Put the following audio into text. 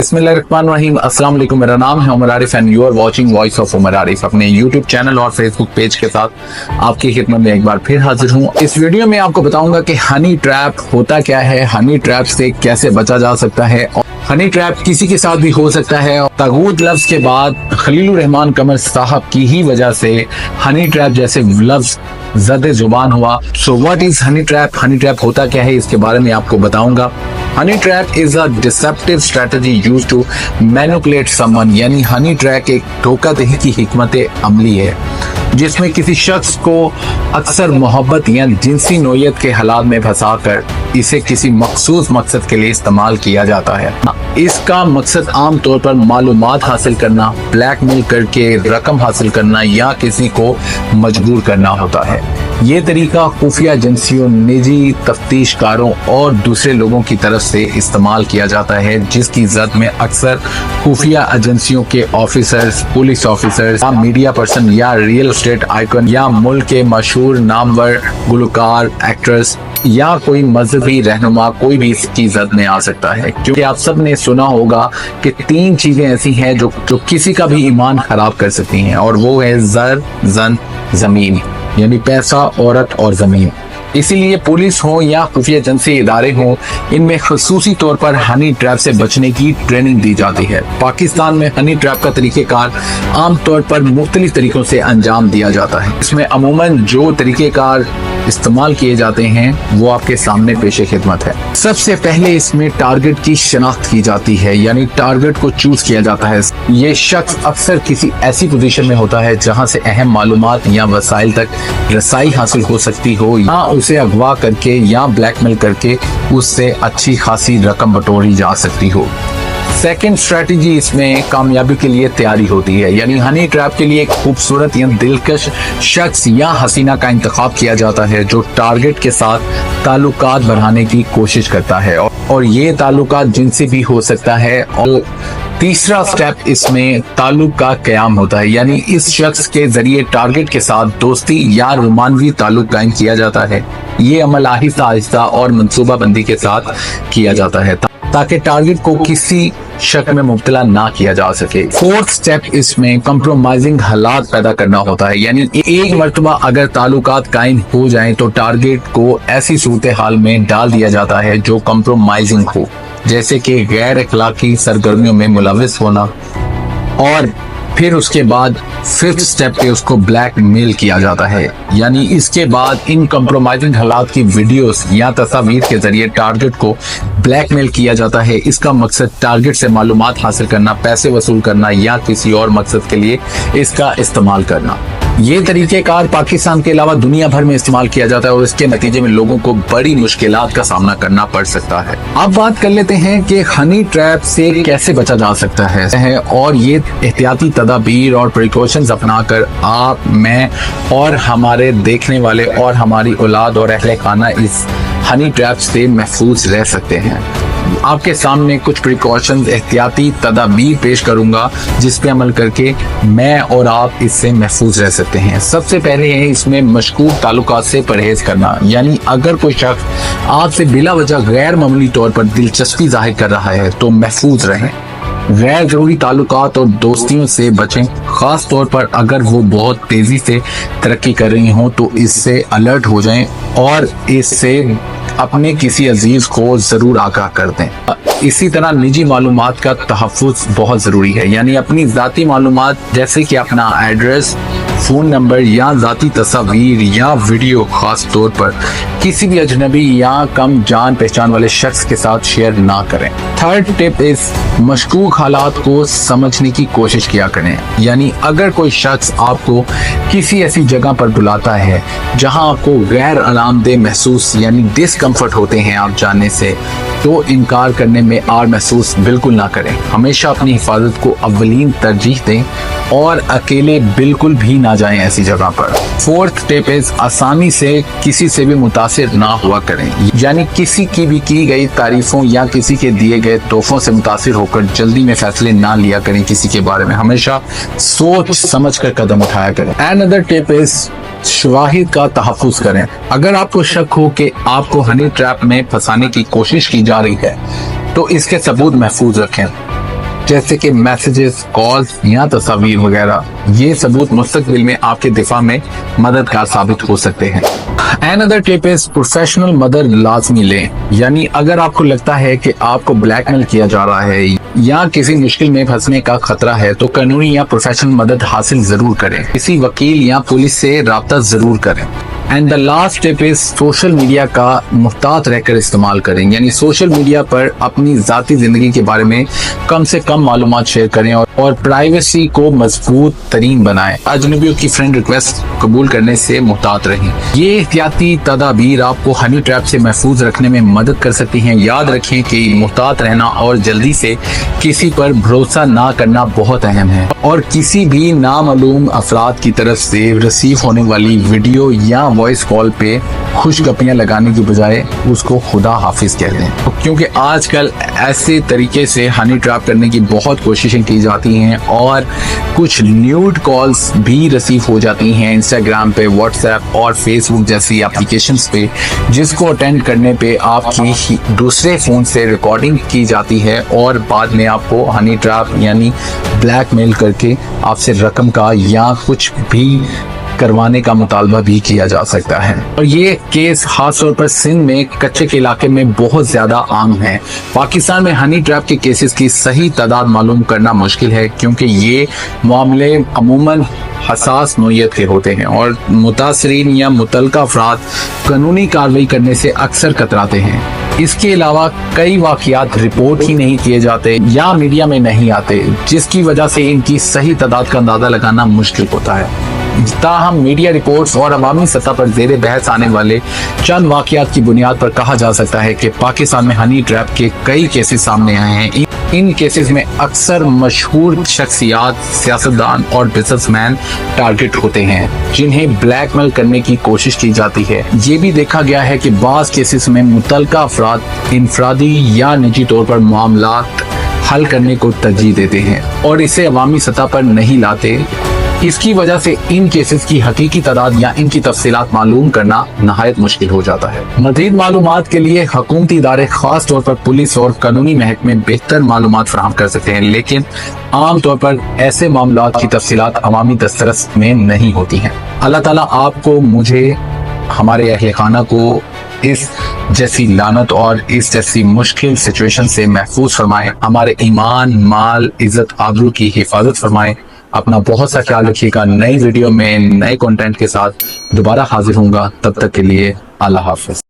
बिस्मिल्लाहिर्रहमानिर्रहीम। अस्सलाम वालेकुम। मेरा नाम है Umar Arif and you are watching voice of Umar Arif. अपने यूट्यूब चैनल और फेसबुक पेज के साथ आपकी खिदमत में एक बार फिर हाजिर हूँ। इस वीडियो में आपको बताऊंगा कि हनी ट्रैप होता क्या है, हनी ट्रैप से कैसे बचा जा सकता है। और हनी ट्रैप किसी के साथ भी हो सकता है। तागूत लफ्ज के बाद खलीलुर रहमान कमर साहब की ही वजह से हनी ट्रैप जैसे लफ्ज ज़द जुबान हुआ। So what is honey trap? Honey trap होता क्या है, इसके बारे में आपको बताऊंगा। Honey trap is a deceptive strategy used to manipulate someone, यानी हनी ट्रैप एक धोखाधड़ी की हिकमत अमली है जिसमें किसी शख्स को अक्सर मोहब्बत या जिनसी नोयत के हालात में फंसाकर इसे किसी मखसूस मकसद के लिए इस्तेमाल किया जाता है। इसका मकसद आम तौर पर मालूमात हासिल करना, ब्लैकमेल करके रकम हासिल करना या किसी को मजबूर करना होता है। ये तरीका खुफिया एजेंसियों, निजी तफ्तीशकारों और दूसरे लोगों की तरफ से इस्तेमाल किया जाता है, जिसकी जद में अक्सर खुफिया एजेंसियों के officers, police officers, media person या रियल एस्टेट आइकन या मुल्क के मशहूर नामवर गुलकार, एक्ट्रेस या कोई मजहबी रहनुमा कोई भी इसकी जद में आ सकता है। क्योंकि आप सब ने सुना होगा कि 3 चीजें ऐसी हैं जो किसी का भी ईमान खराब कर सकती हैं, और वो है ज़र, जन, जमीन, यानी पैसा, औरत और जमीन। इसीलिए पुलिस हो या खुफिया एजेंसी इदारे हो, इनमें खसूसी तौर पर हनी ट्रैप से बचने की ट्रेनिंग दी जाती है। पाकिस्तान में हनी ट्रैप का तरीकेकार आम तौर पर मुख्तलिफ तरीकों से अंजाम दिया जाता है। इसमें अमूमन जो तरीकेकार इस्तेमाल किए जाते हैं वो आपके सामने पेशे खिदमत है। सबसे पहले इसमें टारगेट की शनाख्त की जाती है, यानी टारगेट को चूज किया जाता है। ये शख्स अक्सर किसी ऐसी पोजीशन में होता है जहां से अहम मालूमात या वसाइल तक रसाई हासिल हो सकती हो, या उसे अगवा करके या ब्लैकमेल करके उससे अच्छी खासी रकम बटोरी जा सकती हो। सेकेंड स्ट्रेटजी इसमें कामयाबी के लिए तैयारी होती है, यानी हनी ट्रैप के लिए एक खूबसूरत या दिलकश शख्स या हसीना का इंतखाब किया जाता है जो टारगेट के साथ ताल्लुकात बढ़ाने की कोशिश करता है, और ये ताल्लुकात जिनसे भी हो सकता है। और तीसरा स्टेप इसमें ताल्लुक का क़याम होता है, यानी इस शख्स के जरिए टारगेट के साथ दोस्ती या रोमानवी ताल्लुक कायम किया जाता है। ये अमल आहिस्ता आहिस्ता और मंसूबा बंदी के साथ किया जाता है ताकि टारगेट को किसी शक में मुब्तला ना किया जा सके। फोर्थ स्टेप इसमें कंप्रोमाइजिंग हालात पैदा करना होता है, यानी एक मर्तबा अगर ताल्लुकात कायम हो जाएं तो टारगेट को ऐसी सूरत हाल में डाल दिया जाता है जो कंप्रोमाइजिंग हो, जैसे कि गैर अखलाकी सरगर्मियों में मुलविस होना। और फिर उसके बाद फिफ्थ स्टेप पे उसको ब्लैकमेल किया जाता है, यानी इसके बाद इन कंप्रोमाइजिंग हालात की वीडियोस या तस्वीर के जरिए टारगेट को ब्लैकमेल किया जाता है। इसका मकसद टारगेट से मालूमात हासिल करना, पैसे वसूल करना या किसी और मकसद के लिए इसका इस्तेमाल करना। ये तरीकेकार पाकिस्तान के अलावा दुनिया भर में इस्तेमाल किया जाता है और इसके नतीजे में लोगों को बड़ी मुश्किलात का सामना करना पड़ सकता है। अब बात कर लेते हैं कि हनी ट्रैप से कैसे बचा जा सकता है, और ये एहतियाती तदाबीर और प्रिकॉशंस अपनाकर आप, मैं और हमारे देखने वाले और हमारी औलाद और अहले खाना इस हनी ट्रैप से महफूज रह सकते हैं। आपके सामने कुछ प्रिकॉशंस, एहतियाती तदाबीर पेश करूंगा जिस पे अमल करके मैं और आप इससे महफूज रह सकते हैं। सबसे पहले है इसमें मशकूक ताल्लुकात से परहेज करना, यानी अगर कोई शख्स आपसे बिला वजह गैर मामूली तौर पर दिलचस्पी जाहिर कर रहा है तो महफूज रहें। गैर जरूरी ताल्लुकात और दोस्तियों से बचें, खास तौर पर अगर वो बहुत तेजी से तरक्की कर रही हों तो इससे अलर्ट हो जाएं और इससे अपने किसी अजीज को जरूर आगाह कर दें। इसी तरह निजी मालूमात का तहफ़्फ़ुज़ बहुत ज़रूरी है, यानी अपनी ज़ाती मालूमात जैसे कि अपना एड्रेस, फ़ोन नंबर या ज़ाती तस्वीर या वीडियो खास तौर पर किसी भी अजनबी या कम जान पहचान वाले शख्स के साथ शेयर ना करें। थर्ड टिप इस मशकूक हालात को समझने की कोशिश किया करें, यानी अगर कोई शख्स आपको किसी ऐसी जगह पर बुलाता है जहां आपको गैर आरामदेह महसूस यानी डिस्कम्फर्ट होते हैं आप जाने से, तो इनकार करने में आर महसूस बिल्कुल ना करें। हमेशा अपनी हिफाजत को अव्वलीन तरजीह दें और अकेले बिल्कुल भी ना जाएं ऐसी जगह पर। फोर्थ टिप इज आसानी से किसी से भी मुतासिर ना हुआ करें, यानी किसी की भी की गई तारीफों या किसी के दिए गए तोहफों से मुतासिर होकर जल्दी में फैसले ना लिया करें। किसी के बारे में हमेशा सोच समझ कर कदम उठाया करें। अनदर टिप इज शवाहिद का तहफ़्फ़ुज़ करें। अगर आपको शक हो कि आपको हनी ट्रैप में फंसाने की कोशिश की जा रही है तो इसके सबूत महफूज रखें। جیسے کہ میسیجز، کالز یا تصاویر وغیرہ، یہ ثبوت مستقبل میں آپ کے دفاع میں مددگار ثابت ہو سکتے ہیں۔ Another tip is پروفیشنل مدد لازمی لیں، یعنی اگر آپ کو لگتا ہے کہ آپ کو بلیک میل کیا جا رہا ہے یا کسی مشکل میں پھنسنے کا خطرہ ہے تو قانونی یا پروفیشنل مدد حاصل ضرور کریں، کسی وکیل یا پولیس سے رابطہ ضرور کریں۔ And the last tip is social media کا محتاط رہ کر استعمال کریں، یعنی سوشل میڈیا پر اپنی ذاتی زندگی کے بارے میں کم سے کم معلومات شیئر کریں اور پرائیویسی کو مضبوط ترین بنائیں۔ اجنبیوں کی فرینڈ ریکویسٹ قبول کرنے سے محتاط رہیں۔ یہ احتیاطی تدابیر آپ کو ہنی ٹریپ سے محفوظ رکھنے میں مدد کر سکتی ہیں۔ یاد رکھیں کہ محتاط رہنا اور جلدی سے کسی پر بھروسہ نہ کرنا بہت اہم ہے، اور کسی بھی نامعلوم افراد کی طرف سے ریسیو ہونے والی ویڈیو یا وائس کال پہ خوشگپیاں لگانے کی بجائے اس کو خدا حافظ کہہ دیں، کیونکہ آج کل ایسے طریقے سے ہنی ٹریپ کرنے کی بہت کوششیں کی جاتی ہیں اور کچھ نیوڈ کالز بھی ریسیو ہو جاتی ہیں انسٹاگرام پہ، واٹس ایپ اور فیس بک جیسی اپلیکیشنز پہ، جس کو اٹینڈ کرنے پہ آپ کی دوسرے فون سے ریکارڈنگ کی جاتی ہے اور بعد میں آپ کو ہنی ٹریپ یعنی بلیک میل کر کے آپ سے رقم کا یا کچھ بھی کروانے کا مطالبہ بھی کیا جا سکتا ہے۔ اور یہ کیس خاص طور پر سندھ میں کچے کے علاقے میں بہت زیادہ عام ہے۔ پاکستان میں ہنی ٹریپ کے کیسز کی صحیح تعداد معلوم کرنا مشکل ہے، کیونکہ یہ معاملے عموماً حساس نوعیت کے ہوتے ہیں اور متاثرین یا متعلقہ افراد قانونی کارروائی کرنے سے اکثر کتراتے ہیں۔ اس کے علاوہ کئی واقعات رپورٹ ہی نہیں کیے جاتے یا میڈیا میں نہیں آتے، جس کی وجہ سے ان کی صحیح تعداد کا اندازہ لگانا مشکل ہوتا ہے۔ تاہم میڈیا رپورٹس اور عوامی سطح پر زیر بحث آنے والے چند واقعات کی بنیاد پر کہا جا سکتا ہے کہ پاکستان میں ہنی ٹریپ کے کئی کیسز سامنے آئے ہیں۔ ان کیسز میں اکثر مشہور شخصیات، سیاستدان اور بزنس مین ٹارگٹ ہوتے ہیں جنہیں بلیک میل کرنے کی کوشش کی جاتی ہے۔ یہ بھی دیکھا گیا ہے کہ بعض کیسز میں متعلقہ افراد انفرادی یا نجی طور پر معاملات حل کرنے کو ترجیح دیتے ہیں اور اسے عوامی سطح پر نہیں لاتے۔ اس کی وجہ سے ان کیسز کی حقیقی تعداد یا ان کی تفصیلات معلوم کرنا نہایت مشکل ہو جاتا ہے۔ مزید معلومات کے لیے حکومتی ادارے خاص طور پر پولیس اور قانونی محکمے بہتر معلومات فراہم کر سکتے ہیں، لیکن عام طور پر ایسے معاملات کی تفصیلات عوامی دسترس میں نہیں ہوتی ہیں۔ اللہ تعالیٰ آپ کو، مجھے، ہمارے اہل خانہ کو اس جیسی لعنت اور اس جیسی مشکل سچویشن سے محفوظ فرمائے، ہمارے ایمان، مال، عزت، آبرو کی حفاظت فرمائے۔ اپنا بہت سا خیال رکھیے گا۔ نئی ویڈیو میں نئے کنٹینٹ کے ساتھ دوبارہ حاضر ہوں گا، تب تک کے لیے اللہ حافظ۔